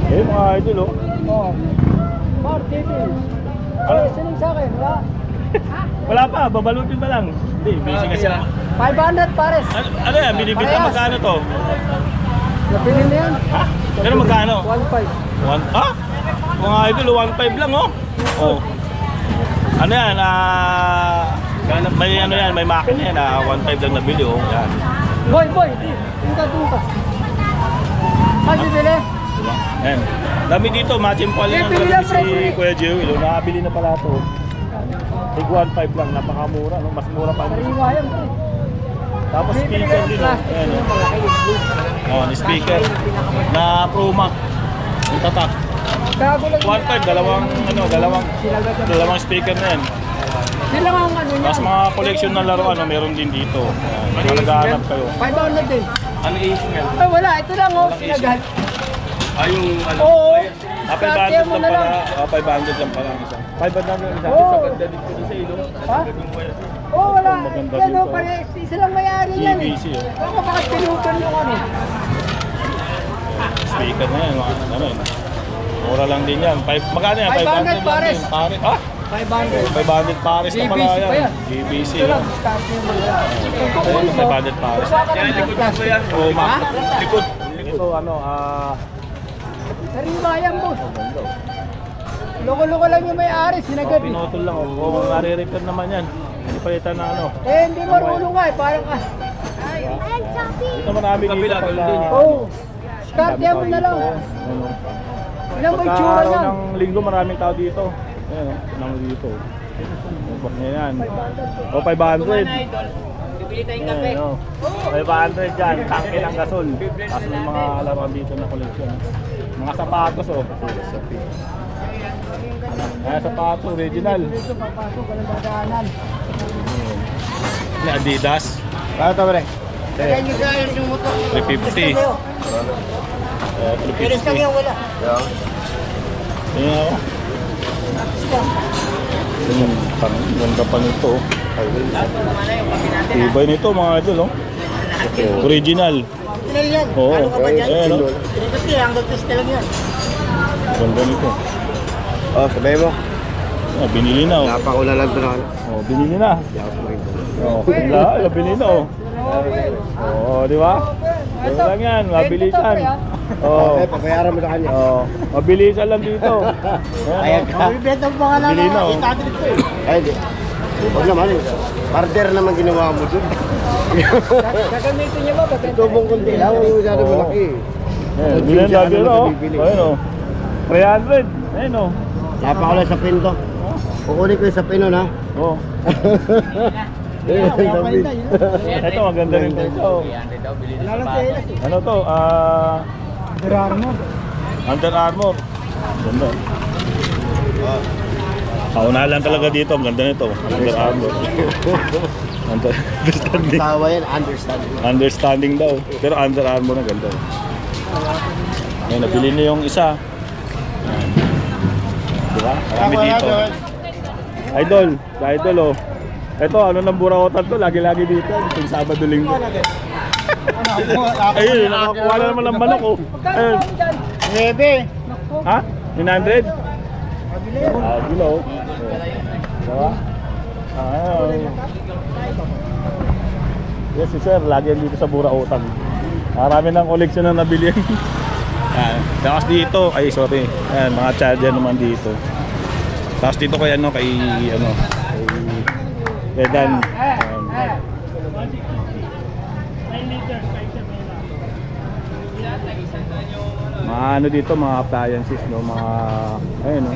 Eh, mga idol, oh. Oo. Martin. Ano? Sining sa akin, wala. Wala pa, babalutin pa lang. Hindi, busy kasi. 500 pares. Ano yan, binibita Parehas. magkano to? Napili na yan. Ha? Pero magkano? 1.5. Ah? Mga idol, 1.5 lang, oh. Oh. Ano yan, may ano yan, may makina yan, 1.5 lang nabili, oh. Yan. Boy, tingka ka. Kasi bili. Diba? Yan. Dami dito, matchimpal lang Bibili lang, si pre. Kuya Joey, oh. Nakabili na pala to. Tig 1.5 lang, napakamura, no? Mas mura pa rin. Kariwa yan. Tapos speaker din, oh. Ayan, oh. Oh, speaker na Proma. Yung tatak. 1.5, dalawang speaker na yan. Sila nga ang ano niya. Tapos mga collection na laruan, no, meron din dito. Kung naghahanap kayo. 500 din. Ano issue yan? Ay wala, ito lang oh, sinagad. Yung ano? Oo. 500 lang pala. 500 lang pala ang isa. 500 lang ang isa. Oo. Sa ganda dito sa ilo. Ha? Oo, wala. Maganda Yan dito. o, pare, isa lang may-ari yan eh. EBC, oh. Baka bakit pinupan yung ano. Speaker na yan, mga ano yun. Mura lang din yan. Magkano yan? 500 lang pares. din. Pares. Ah? 500. 500 pares na pala GBC pa yan. yan. GBC. Ito lang, Oh. start nyo mo yan. Ayun, 500 pares. Yan, likod ko yan. Oh, Ha? likod. Ito ano, Sariwa yan, boss. maganda. Loko-loko lang yung may-ari, sinagad eh. Pinutol lang. Kung nare-repair naman yan. Hindi palitan na ano. Eh, hindi marunong nga eh, parang ah. Ito marami dito. Kabila, pagka- ganun din. Oo. Start yan mo na lang. Ano. Ilan ba yung Pagka tsura araw yan? ng linggo maraming tao dito. Ayan, nang dito. Bak niya yan. O 500. Bibili tayong Ayan, o. 500 dyan. Tangke ng gasol. Tapos may mga laruan dito na collection. Mga sapatos o. Ayan, sapatos. Original. Dito papasok, walang dadaanan. Ni Adidas. Kaya ito, pre. Kaya nyo sa yung motor. 350. Pilis lang yan, wala. Ayan o. Ganda pa nito. Tibay nito mga idol, oh. Original. Pinal yan. Oo. Ano ka ba dyan? Ayan, oh. Kasi hanggang test lang yan. Ganda nito. Oh, sabay mo. Ah, binili na, oh. Napakula lang ito na. Oh, binili na. Oh, wala, binili na, oh. Oh, di ba? Ito lang yan, mabilisan. Oh. Okay, papayaran mo na kanya. Oh, mabilisan lang dito. Ayan ka. Bibenta mo pa nga Bili na, lang. oh. Itadrit ko eh. Ay, di. Huwag naman eh. Barter naman ginawa mo dun. Gagamitin niyo ba? Tubong kunti lang. Huwag masyado Oo. malaki. Ayan, bilan lagi, oh. Ayun, oh. 300. Ayun, oh. Napakula sa pinto. Kukunin ko yung sa pinon ha. Oh. Ito, maganda rin ito. Wala lang sa ilas eh. Ano to? Dirar mo. Under Armour. Ganda. Kaunahan lang talaga dito. Ang ganda nito. Under Armour. Understanding. Tawa yan, understanding. Understanding daw. Pero Under Armour na ganda. Ngayon, nabili niyo yung isa. Diba? Marami dito. Idol. Idol, oh. Ito, ano ng buraotan to? Lagi-lagi dito. Yung Sabado Linggo. Ayun, nakakuha na naman ng manok, oh. Ayun. Rebe. Ha? 900? Ah, below. Diba? Yes, si sir, lagi yan dito sa Burautan. Marami ng koleksyon na nabili. Tapos dito, ay sorry. Ayan, mga charger naman dito. Tapos dito kay ano, kay Dan. Mga ano dito, mga appliances, no, mga ayun, no.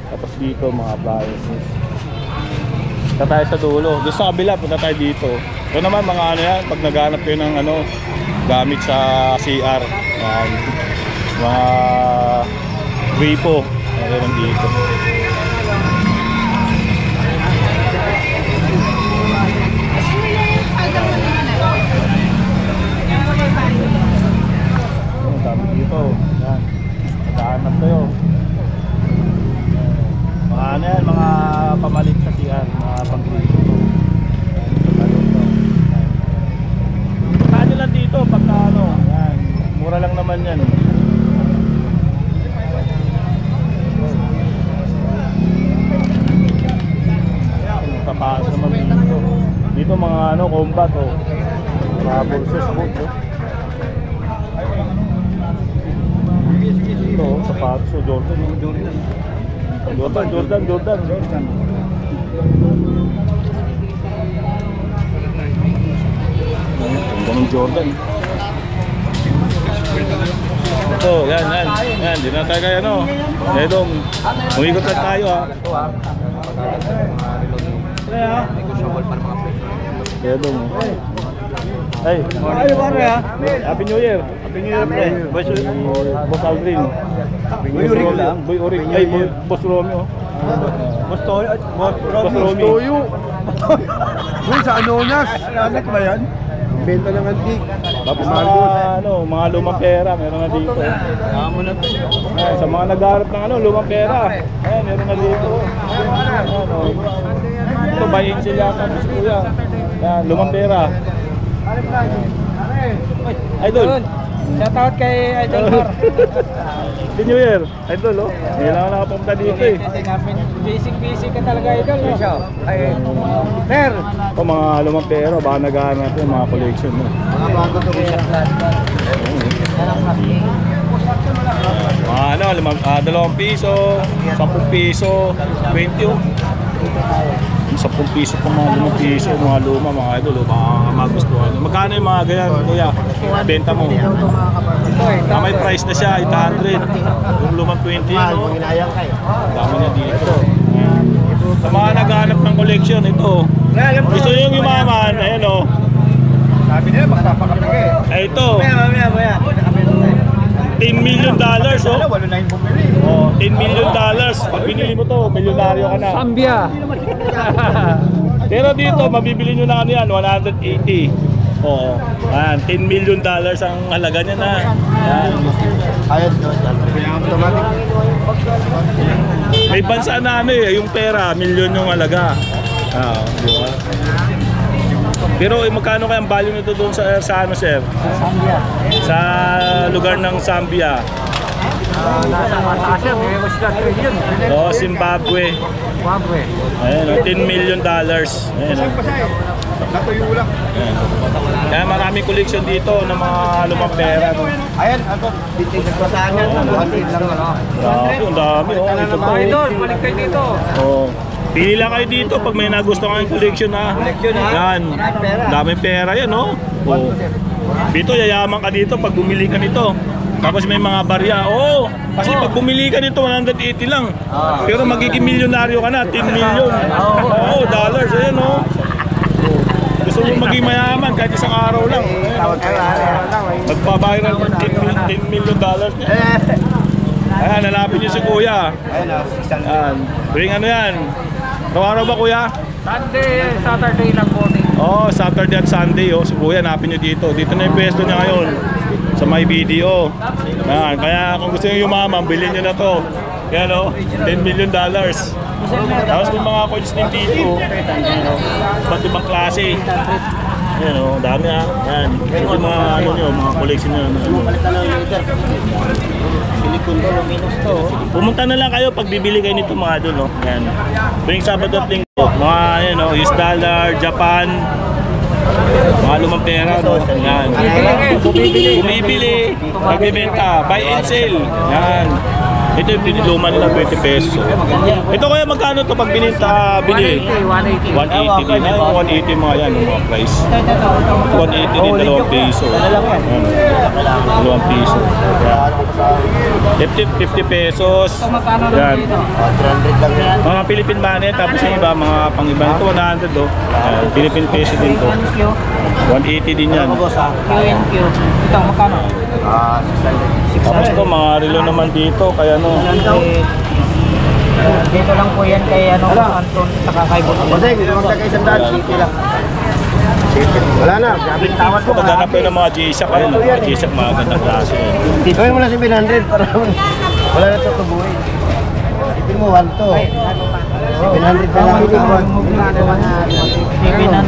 Tapos dito mga appliances. Punta tayo sa dulo. Doon sa kabila, punta tayo dito. Ito naman mga ano yan, pag naghanap kayo ng ano, gamit sa CR. Yan. Mga gripo. Meron dito. Ang dami dito. Yan. Naghahanap kayo. Mga ano yan, mga pamalit sa CR, mga pang-gripo. Saan lang dito pagka ano, yan. Mura lang naman yan. Papasok naman dito. Dito mga ano, combat oh. Mga pulses book oh. Ito oh, sapatos oh, Jordan. Jordan. Ganun Jordan. Ito, yan. Di na tayo kaya ano. Edong, umikot lang tayo ha. Edong. Ay, Happy New Year. Happy New Year, pre. Boss Aldrin. Boy Orig. Ay, Boss Romeo. Boss Romeo. Uy, sa Anonas. Anak ba yan? Benta ng antik. Tapos mga lumang pera, meron na dito. Ay, sa mga naghahanap ng lumang pera. Ayan, meron na dito. Ayan, oh. Ito, buy-in sila ka, Miss Kuya. Ayan, lumang pera. Idol. Shoutout kay Idol Mar. Happy New Year. Idol, oh. Hindi lang nakapunta dito eh. Kasi namin, busy ka talaga, Idol. Ay, Mer. Ito, mga lumang pera, baka naghahanap yung mga collection mo. Mga bago to siya. Dalawang piso, 10 piso, 20 oh. Yung 10 piso pa mga 5 piso, mga luma, mga idol, baka magustuhan. Magkano yung mga ganyan, kuya? Benta mo? May price na siya, 800. Yung lumang 20, no? Ginayang kayo. Dami niya dito. Sa mga naghahanap ng collection, ito. Gusto nyo yung yumaman, ayan o. Sabi nila, magpapakapag eh. Ay, ito. Mamaya. $10 million, oh. Walo na yung bumili. Oh, $10 million. Pag binili mo to, milyonaryo ka na. Zambia. Pero dito, mabibili nyo na ano yan, 180. Oo. Ayan, $10 million ang halaga niya na. Ayan. Ayun doon. Automatic. May bansa na ano eh, yung pera, milyon yung halaga. Di ba? Pero magkano kaya ang value nito doon sa ano, sir? Zambia. Sa lugar ng Zambia. Nasa Asia, may mas na trillion. Oh, Zimbabwe. Zimbabwe. Ayan, $10 million. Ayan. Natuyo lang. Ayan. Kaya maraming collection dito ng mga lumang pera. No? Ayan, ako. Biting nagpasahan yan. Grabe, ang dami. Oh, ito po. Idol, balik kayo dito. Oh. Pili lang kayo dito pag may nagustuhan kayong collection ha. Yan. Daming pera yan, no? Oh. Dito, yayaman ka dito pag bumili ka nito. Tapos may mga barya. Oo, kasi pag bumili ka nito 180 lang. Pero magiging milyonaryo ka na, 10 million. Oo, dollars. Ayan, no? Gusto mo maging mayaman kahit isang araw lang. Tawag kayo. Magbabayran ng $10 million niya. Ayan, hanapin niyo si Kuya. Ayan o, Ayan. Tuwing ano yan? Araw ba, Kuya? Sunday, Saturday lang morning. Oh, Saturday at Sunday, oh. Si Kuya, hanapin niyo dito. Dito na yung pwesto niya ngayon. Sa may video. Ayan. Kaya kung gusto niyo yumaman, bilhin niyo na to. Yan, oh. $10 million. Tapos may mga coins din dito. Ba't ibang klase? Ayan, oh. Dami ha. Ayan. Ito yung mga ano nyo, mga collection nyo. Silicon to, luminous to. Pumunta na lang kayo pag bibili kayo nito mga doon, no? Ayan. Tuwing Sabado at Linggo, mga ayan, no? US dollar, Japan, mga lumang pera, no? Ayan. Bumibili, magbibenta, buy and sell. Ayan. Ito yung piniluma nila, 20 pesos. Ito kaya magkano to pag bininta, bili? 180. 180 din. Ay, 180 mga yan, yung mga price. 180 din, 2 piso. Ayan. 2 piso. Ayan. 50 pesos. Yan. 300 lang yan. Mga Philippine money, tapos yung iba, mga pang-iba. Ito 100 oh. Philippine peso din to. 180 din yan. QNQ. Ito, magkano? 600. Tapos to, mga relo naman dito, kaya no. Dito lang po yan kay Anton sa kakaibot. Kasi, hindi naman kayo isang daan. City lang. City. Wala na. Grabe tawad ko. Paghanap kayo ng mga G-Shock, ayun, mga G-Shock, mga gandang klase. Gawin mo na 700 para wala na ito tubuhin. Isipin mo, 1 to. 700 na lang. 700.